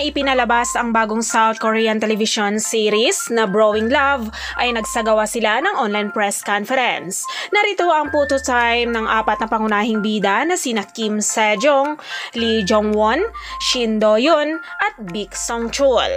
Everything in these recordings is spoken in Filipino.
ipinalabas ang bagong South Korean television series na Brewing Love ay nagsagawa sila ng online press conference. Narito ang photo time ng apat na pangunahing bida na sina Kim Sejong, Lee Jong-won, Shin Do-yeon at Baek Sung-chul.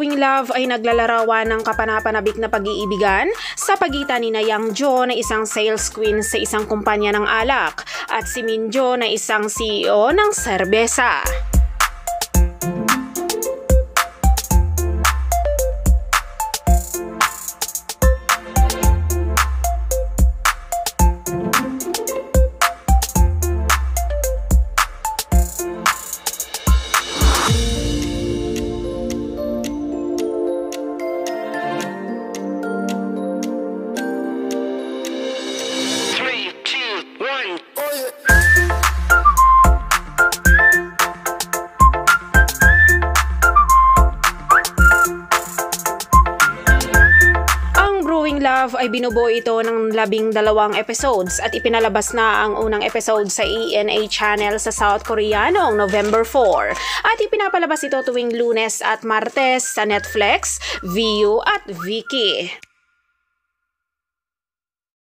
Brewing Love ay naglalarawan ng kapanapanabik na pag-iibigan sa pagitan ni Yang Jo na isang sales queen sa isang kumpanya ng alak at si Min Jo na isang CEO ng serbesa. Love ay binubuo ito ng 12 episodes at ipinalabas na ang unang episode sa ENA channel sa South Korea noong November 4 at ipinapalabas ito tuwing Lunes at Martes sa Netflix, Viu at Viki.